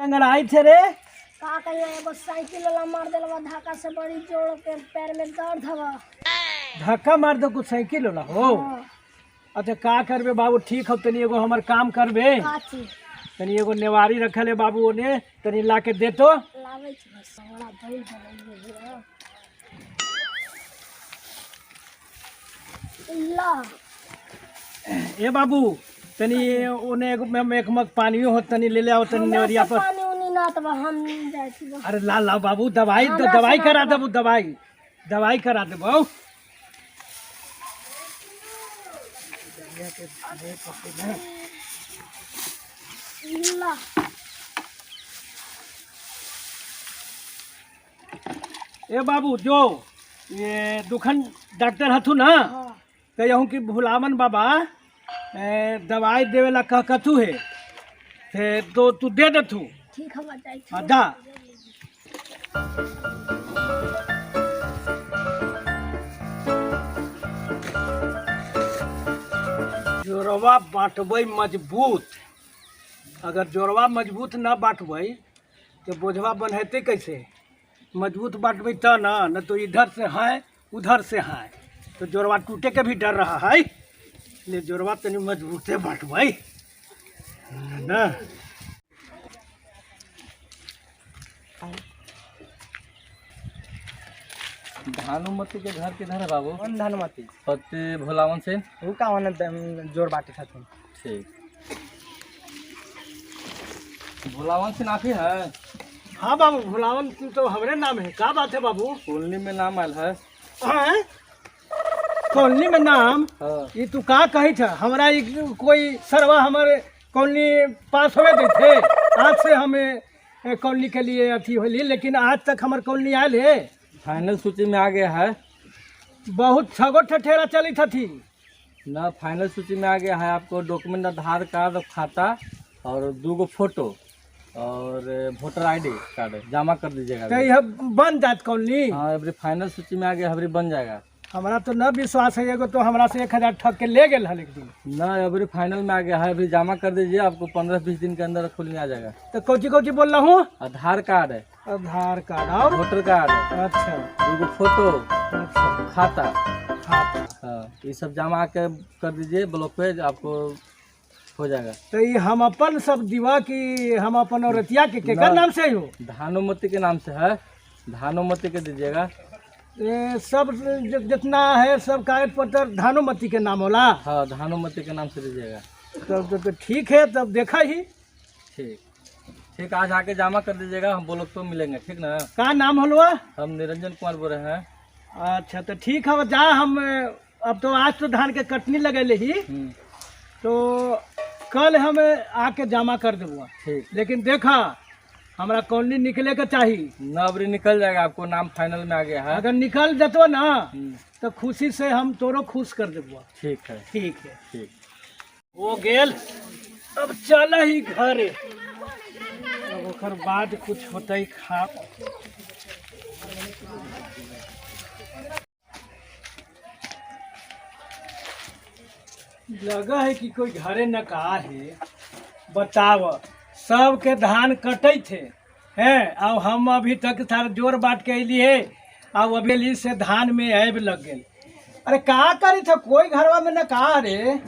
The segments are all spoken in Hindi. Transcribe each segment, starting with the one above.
टंगड़ाई थे रे। का कहियो एगो साइकिल वाला मार देलवा धक्का से, बड़ी जोर के पैर में दर्द हवा। धक्का मार दो कुछ साइकिल वाला हो। हाँ। अच्छा का करबे बाबू, ठीक हो तनी एगो हमर काम करबे। काची तनी एगो नेवारी रखल है बाबू, ओने तनी ला के दे तो। लावे छी बस बड़ा भइल है ला। ए बाबू तनी ओने एगो में एक मग पानियो हो, तनी ले ले आओ तनी नेवरिया पर। पानी उनी ना तब हम जाय छी। अरे ला ला बाबू, दवाई दवाई करा देबू, दवाई करा देबू। ला ए बाबू जो ये दुखन डॉक्टर हथु ना, हाँ। कहूँ कि भुलावन बाबा दवाई देवेला कथू है से तो तू दे देथू। ठीक है जाय छी। हाँ दा। जोरवा बांटबै मजबूत, अगर जोरवा मजबूत ना बांटबै तो बोझवा बन्हेते कैसे। मजबूत बांटबै तो ना, न तो इधर से है उधर से है तो जोरवा टूटे के भी डर रहा है। इसलिए जोरवा तनी मजबूते बांटबै ना। भानुमती के घर किधर है बाबू? कौन भानुमती? पति भोलावन से। वो का वन जोर बाटे खाते। ठीक, भोलावन से नाफी है। हाँ बाबू, भुलावन तो हमरे नाम है। का बात है बाबू? कॉलोनी में नाम आयल है। हाँ? कॉलोनी में नाम? हाँ। ये तू का कही था? हमारा कोई सरवा हमारे कॉलोनी पास हुए थे थे। आज से हमें कॉलोनी के लिए अथी होली, लेकिन आज तक हमारे कॉलोनी आयल है। फाइनल सूची में आ गया है बहुत छगो ठठेरा चली थी ना। फाइनल सूची में आ गया है। आपको डॉक्यूमेंट आधार कार्ड, खाता और 2 फोटो और वोटर आईडी कार्ड जमा कर दीजिएगा। तो यह बन जात कॉलोनी? हाँ, अभी फाइनल सूची में आ गया, अभी बन जाएगा। हमारा तो न विश्वास है, एगो तो हमारा से 1000 ठग के ले गए हल एक दिन। ना, अभी फाइनल में आ गया है, अभी जमा कर दीजिए। आपको 15-20 दिन के अंदर खुलने आ जाएगा। तो कौची बोल रहा हूँ? आधार कार्ड है, आधार कार्ड और वोटर कार्ड है, अच्छा 2 फोटो, अच्छा खाता। हाँ। हाँ, ये सब जमा के कर दीजिए ब्लॉक पे, आपको हो जाएगा। तो ये हम अपन सब दीवा की हम अपन औरतिया के केकर नाम से हो? भानुमती के नाम से है, भानुमती के दीजिएगा। ये सब जितना है सब कागज पत्र भानुमती के नाम होला? हाँ, भानुमती के नाम से दीजिएगा। तब तो ठीक है, तब देखा ही। ठीक ठीक, आज आके जमा कर दीजिएगा, हम ब्लॉक पे मिलेंगे, ठीक ना? का नाम होलवा? हम निरंजन कुमार बोल रहे हैं। अच्छा तो ठीक है, जा हम अब तो आज तो धान के कटनी लगेले ही, तो कल हम आके जमा कर देबो। ठीक, लेकिन देखा हमारा कॉलोनी निकले के चाहिए। नवरी निकल जाएगा, आपको नाम फाइनल में आ गया है। अगर निकल जतो ना तो खुशी से हम तोरो खुश कर देबो। ठीक है, ठीक है, ठीक। हो गेल, अब चल ही घरे। अब ओकर बाद कुछ होते खा। लगा है कि कोई घरे न का है। बताव, सबके धान कटे थे हैं, अब हम अभी तक सारा जोर बांट के अलिए, अब अभी से धान में ऐब लग गए। अरे का करे थे कोई घरवा में न का रे?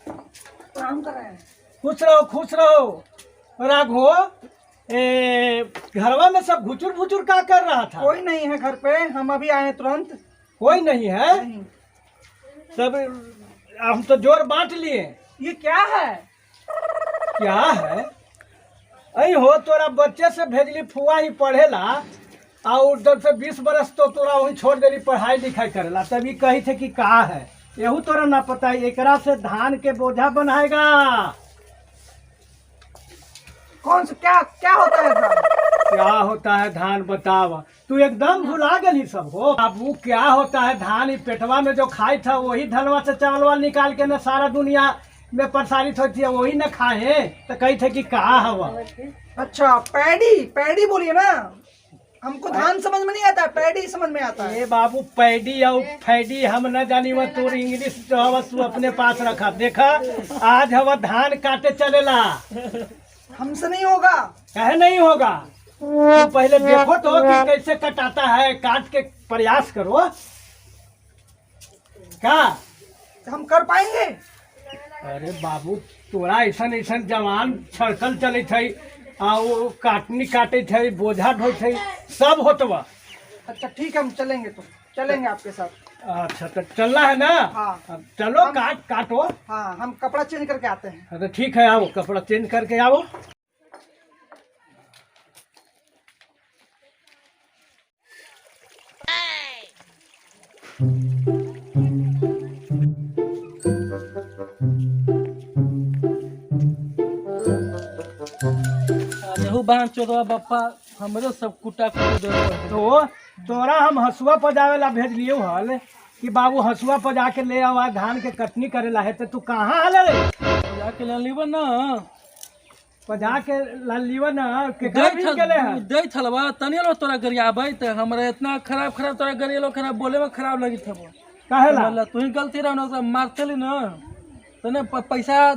काम कर रहे हैं। खुश रहो राघो। घरवा में सब घुचुर का कर रहा था? कोई नहीं है घर पे, हम अभी आए तुरंत। कोई नहीं है? नहीं। सब हम तो जोर बांट लिए। ये क्या है? क्या है? अई हो, तोरा बच्चे से भेजली फुआ ही पढ़ेला, और 10 से 20 बरस तो तोरा वही छोड़ देली पढ़ाई लिखाई करेला, तभी कही थे कि का है। यहू तोरा ना पता है, एकरा से धान के बोझा बनाएगा। कौन सा क्या क्या होता है धान? क्या होता है धान बताव? तू एकदम भुला गली सब हो बाबू। क्या होता है धान? ई पेटवा में जो खाई था वही धनवा से चावलवा निकाल के न सारा दुनिया में प्रसारित होती है, वही न खाए तो कही थे कि कहा हवा। अच्छा, पैडी बोलिए ना। हमको धान समझ में नहीं आता, पैडी समझ में आता है। ए बाबू, पैडी और फैडी हम न जानी, वो तोर इंग्लिश जो हवा तू अपने पास रखा। देखा आज हवा धान काटे चलेला। हमसे नहीं होगा। कहे नहीं होगा, तुम पहले देखो तो कि कैसे कटाता है, काट के प्रयास करो। क्या हम कर पाएंगे? अरे बाबू, तोरा ऐसा ऐसा जवान छड़कल चले थे, आ वो काटनी काटे थे, बोझा ढोई थे, सब होतवा। अच्छा ठीक है, हम चलेंगे, तो चलेंगे आपके साथ। अच्छा तो चलना है ना? हाँ। अब चलो, काटो। हाँ, हम कपड़ा चेंज करके आते हैं। हाँ, तो ठीक है, आओ कपड़ा चेंज करके आओ। यहू बहन चोदवा बप्पा हमरो सब कुटा कुटे दे। तो तोरा हम हसुआ पजावे ला भेज लियो हल कि बाबू हसुआ पजा के ले आवा, धान के कटनी करेला है, तो तू कहाँ हल रे? जाके ले लीबो ना, पजा के ला लियो ना, के भी के ले है? दे थलवा तनिया लो तोरा गरियाबै त हमरा इतना खराब तोरा गरिया लो, खराब बोले में खराब लगी थबो। कहेला तू ही गलती रहो ना, मारते ली ना, तने पैसा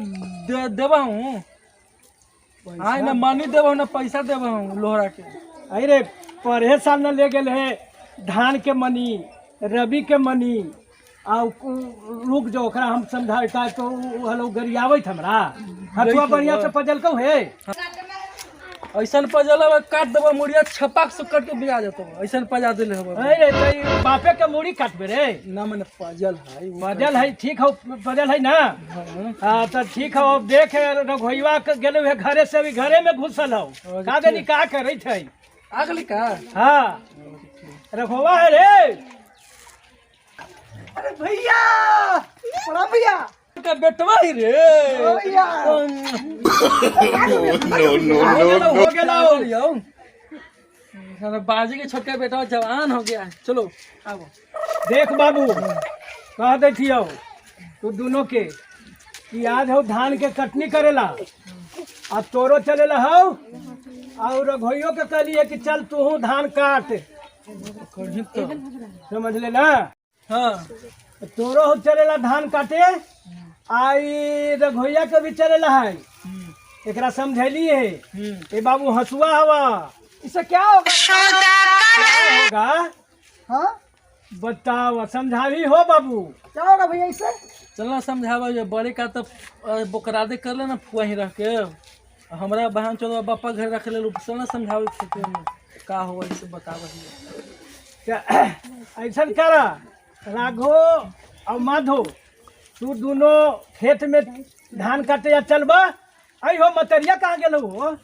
देबा हूँ। हाँ ना मनी देबा हूँ ना पैसा देबा हूँ लोहरा के। अरे पढ़े साल न ले गेल है धान के मनी, रवि के मनी, आ रुक जो ओकरा हम समझाता तो हलो गरियावत हमरा। हथुआ बढ़िया से पजल कहू है, ऐसा पजल काट देबो, मुड़िया छपाक से कट के बिया जतो, ऐसा पजा देले हबो। अरे तो बापे के मुड़ी काटबे रे? ना मैंने पजल है, पजल है, ठीक हो, पजल है ना? हाँ तो ठीक हो। अब देख रघोइवा गेले है घरे से, भी घरे में घुसल हो, का देनी का करे थे? आगली का? हाँ रघोवा है रे। अरे भैया, प्रणाम भैया। का बेटवा ही रे। ओ भैया। हो गेला हो। बाजी के छोटका बेटा जवान हो गया, चलो आओ। देख बाबू, कह देथियो तू दोनों के कि आज हो धान के कटनी करेला, आ तोरो चलेला हो, और रघोइयो के कहलिए कि चल तू धान काट, समझ ले ना? हाँ तोरो हो चलेला धान काटे, आई रघोइया के भी चलेला है। एकरा समझैली है ए बाबू, हसुआ हवा, इससे क्या होगा? क्या होगा हाँ, बताओ, समझावी हो बाबू। क्या होगा भैया इससे? चलना समझावा, ये बड़े का तो बोकरादे कर लेना वहीं रह के, हमरा बहन चोदवा बापा घर रख ले, चलना समझावे का होगा इसे बतावा। ऐसा करा, राघो और माधो, तू दोनों खेत में धान काटे या चलबा। आई हो मतरिया कहाँ गेलो हो?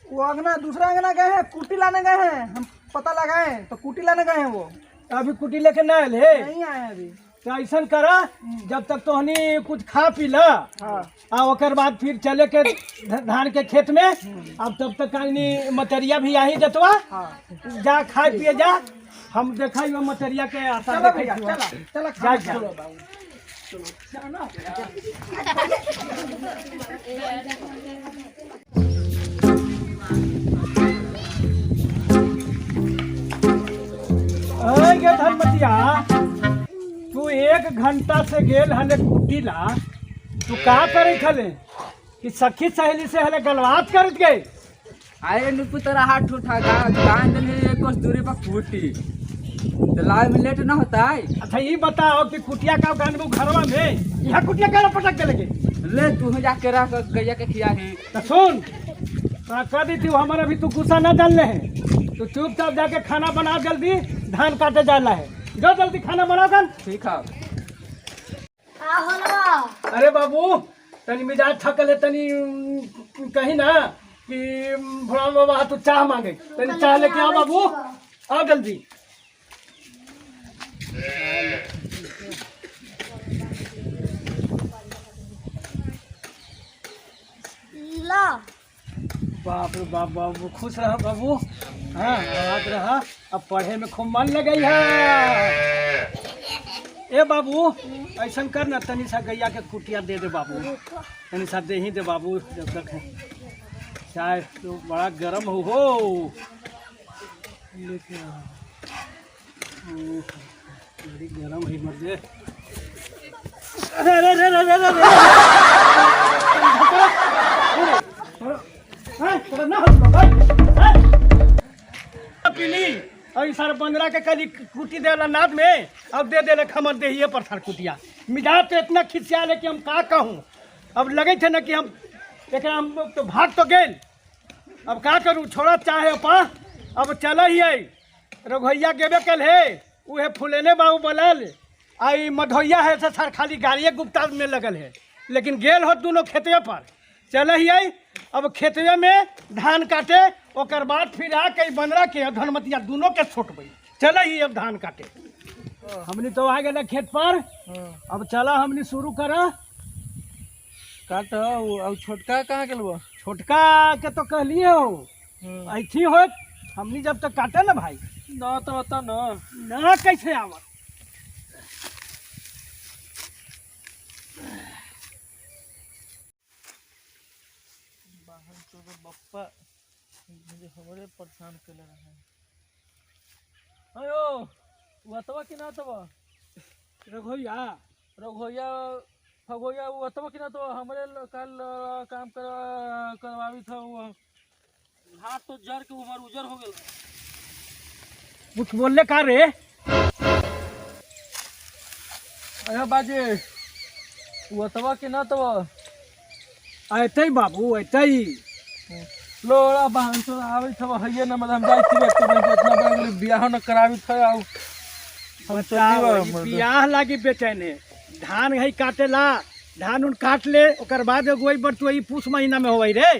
वो अंगना, दूसरा अंगना गए हैं, कुटी लाने गए हैं, हम पता लगाए हैं तो कुटी लाने गए हैं। वो अभी कुटी लेके ना आयल है? नहीं आए हैं अभी। तो ऐसा करा, जब तक तोहनी कुछ खा पी ला, हाँ, आ ओकर बाद फिर चले के धान के खेत में। अब तब तक मतरिया भी आ ही जतवा, हाँ। जा खा पिए जा, हम देखा मतरिया के आशा चलो भैया, देखा। चला जा जा। गे धर्मतिया, तू 1 घंटा से गेल हले कुटी ला, तू का करे खले कि सखी सहेली से हले गलबात करत गए? अरे नुपु तोरा हाथ उठा गान दिल एक कोस दूरी पर फूटी तो लाए में लेट ना होता है। अच्छा ये बताओ कि कुटिया का गानबू घरवा में, यहाँ कुटिया का पटक के लगे? ले तू जाके रह गैया के खिया है। तो सुन, कह दी थी हमारा भी तू गुस्सा न डालने है, तो चुपचाप जाके खाना बना, जल्दी धान काटे जाना है, जो जल्दी खाना बना कर। ठीक है। अरे बाबू, तनी मिजाज थकल है, तनी कहीं ना कि भोला बाबा तू चाह मांगे, तनी चाह लेके आओ बाबू, आओ जल्दी। ला बाप रे बाप, बाबू खुश रहा बाबू। हाँ याद रहा, अब पढ़े में खूब मन लगे है। ए बाबू, ऐसा कर ना, तनी सा गैया के कुटिया दे दे बाबू, तनी सा दे ही दे बाबू, जब तक चाय तो बड़ा गर्म हो लेके बड़ी गर्म है, मत दे। अरे अरे अरे अरे अरे अरे, ना हो बाबा। वही सर बंदरा के कली कुटी देला नाद में, अब दे देले खमर देहिए पर सर कुटिया। मिजाज तो इतना खिसिया ले कि हम का कहूँ। अब लगे थे ना कि हम तो भाग तो गेल, अब का करूँ, छोड़ा चाहे पा। अब चल ही है रघोइया गेबे कल है, उहे फुलेने बाबू बोलल आई मधोइया है से सर खाली गाड़िए गुप्ता में लगल है, लेकिन गेल हो दोनों खेतवे पर। चल ही है अब खेतवे में धान काटे, ओकर बाद फिर आके बंदरा के धनमतिया दोनों के छोटबै। चल ही अब धान काटे। हमने तो आ गए खेत पर, अब चला हमने शुरू करा। काट अब छोटका कहाँ के लो? छोटका के तो कहलिए हो ऐसी हो, हमने जब तक काटे ना भाई ना तो बता ना कैसे आवा। बप्पा मुझे हमरे परेशान कर रहा है। अयो वतवा कि ना तवा रघोइया रघोइया फगोइया वतवा कि ना तो हमरे कल काम करवावी था। वो हाथ तो जर के उमर उजर हो गया। कुछ बोलने का रे? अरे बाजे वतवा कि ना तवा ऐते बाबू ऐते लोड़ा बहन तो आवे था हइए ना मतलब हम जाई थी इतना बड़ा बियाह न करावी था। बियाह लागी बेचैने धान है काटेला, धान उन काट ले ओकर बाद गोई बर तो ई पूस महीना में होई रे।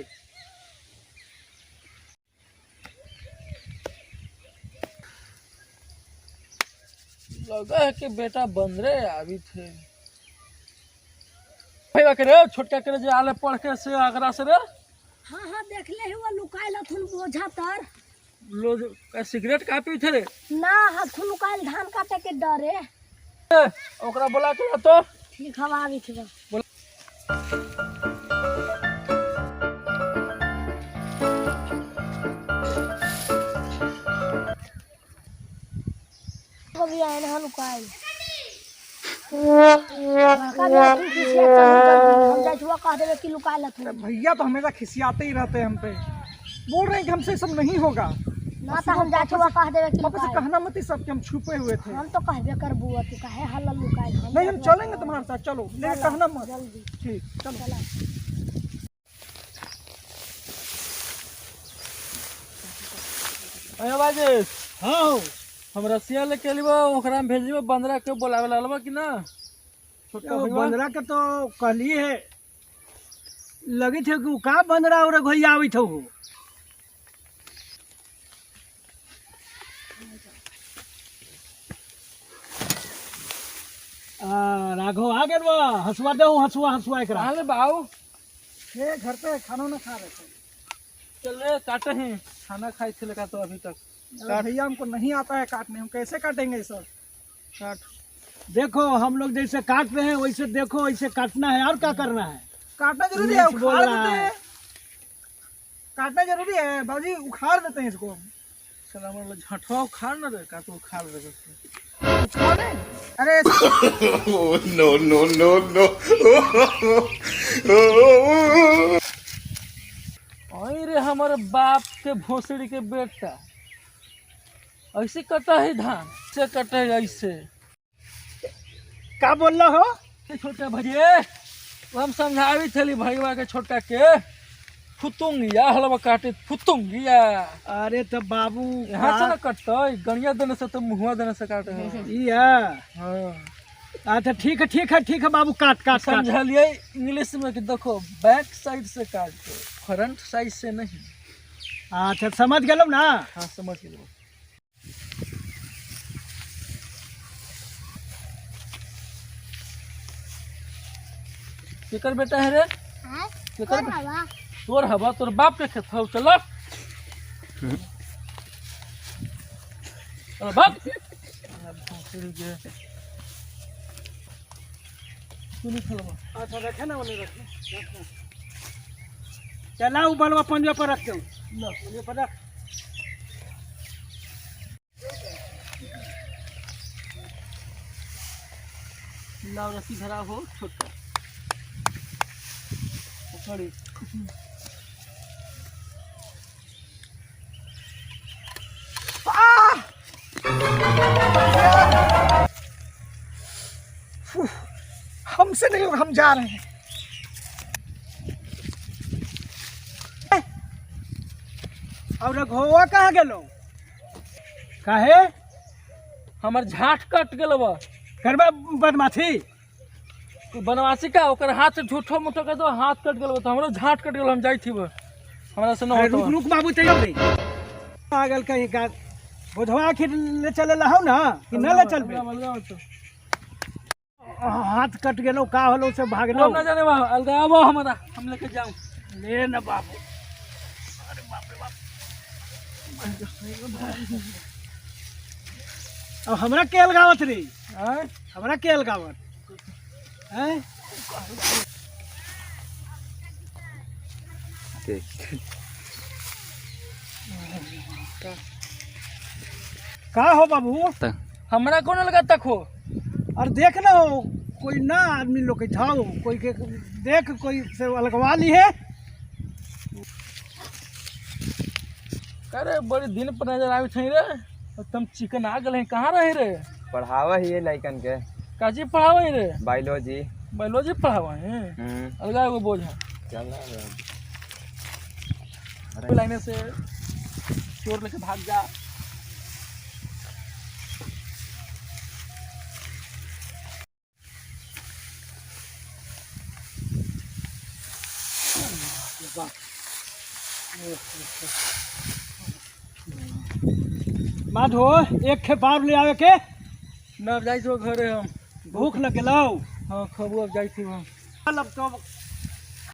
लगा है कि बेटा बंदरे आवी थे भाई करे छोटका करे जे आले पढ़ के से आगरा से रे। हाँ हाँ देख ले हुआ लुकाइल हथुन बोझा तर लो सिगरेट का पी थे रे ना, हथुन लुकाइल धान काटे के डरे। ओकरा बोला के तो लिखवावी थे हो गया है ना लुकाइल। हम जाइए कह देवे कि लुकाइल हथुन। भैया तो हमेशा खिसियाते ही रहते हैं हम पे, बोल रहे हैं कि हमसे सब नहीं होगा। ना तो हम जाइए कह देवे कि पापा से लुकाइल। कहना मत सब कि हम छुपे हुए थे। हम तो कहबे कर बुआ तू काहे हल्ला लुकाइल। नहीं हम चलेंगे तुम्हारे साथ, चलो लेकिन कहना मत। जल्दी ठीक चलो। चला। अरे बाजे हाँ हम रसिया लेके अलिबा ओकरा में भेजिबा बंदरा के बोलावे लालबा कि ना छोटका वो भईवा? बंदरा के तो कहलिए है लगी थे कि का बंदरा और रघोइया आवी थे। राघव आ गए बा, हंसवा दे हंसुआ हंसुआ एकरा। कहाँ ले बाऊ ये घर पे खाना ना खा रहे थे। चले काटे हैं खाना खाई थे लेका तो अभी तक अरे भैया हमको नहीं आता है काटने, हम कैसे काटेंगे ये सब? काट देखो हम लोग जैसे काट रहे हैं वैसे देखो वैसे काटना है और क्या करना है। काटना जरूरी है, इंग्लिश बोल उखाड़ रहा देते है। हैं। काटना जरूरी है बाबूजी, उखाड़ देते हैं इसको। सलाम वाला झटवा उखाड़ ना रे का तो उखाड़ दे उखाड़ दें? अरे no, no, no, no. ओए रे हमारे बाप के भोसड़ी के बेटा ऐसे कटा है धान से कटे है ऐसे। का बोल रहा हो? छोटा भैया वो हम समझावी थली भैया के छोटका के फुतुंगिया हलवा काटे फुतुंगिया। अरे तो बाबू यहाँ से ना कटता गणिया देने से तो मुहुआ देने से काटे हैं। ये अच्छा ठीक है बाबू काट काट काट। समझलिए इंग्लिश में कि देखो बैक साइड से काट दो फ्रंट साइड से नहीं। अच्छा समझ गए ना। हाँ समझ लो। केकर बेटा है रे? केकर हवा तोर हवा तोर बाप के खेत हो चलो चलो बाप अच्छा रखे ना वाले रखे चला वो बनवा पंजा पर रखते हूँ पंजा पर रख। लाओ रस्सी धरा हो छोटा पकड़ी से नहीं होगा, हम जा रहे हैं। और रघुआ कहाँ गेलो? काहे हमर झाट कट गेल बा। करबा बदमाशी? बनवासी का ओकर हाथ से झूठो मूठो कर दो, हाथ कट गेल बा तो हमरो झाट कट गेल, हम जाई थी बा। हमरा से न अरे होतो। रुक रुक बाबू तैयार नहीं पागल कहीं का बुधवा आखिर ले चले लहो ना कि न ले चलबे? हाथ कट गेलो का होलो से भागलो? हम ना जाने बा, अलगावो हमरा, हम लेके जाऊं। ले न बाबू। अब हमरा के अलगावत रे? हैं? हमरा के अलगावत हैं? का हो बाबू? हमरा कौन लगा तक हो? और देख ना हो कोई ना आदमी लोग के जाओ कोई के देख कोई से अलगवा ली है। अरे बड़ी दिन पर नजर आवी थई रे, और तुम चिकन आ गए कहाँ रहे रे? पढ़ावा ही है लड़कन के, काची पढ़ावे रे? बायोलॉजी। बायोलॉजी पढ़ावा है? अलगा वो बोझ है लाइने से चोर लेके भाग जा। माधो एक खे बार ले आवे के न अब जाई तो घरे हम। भूख लगे लो। हाँ खबू अब जाई थी हम। अब तो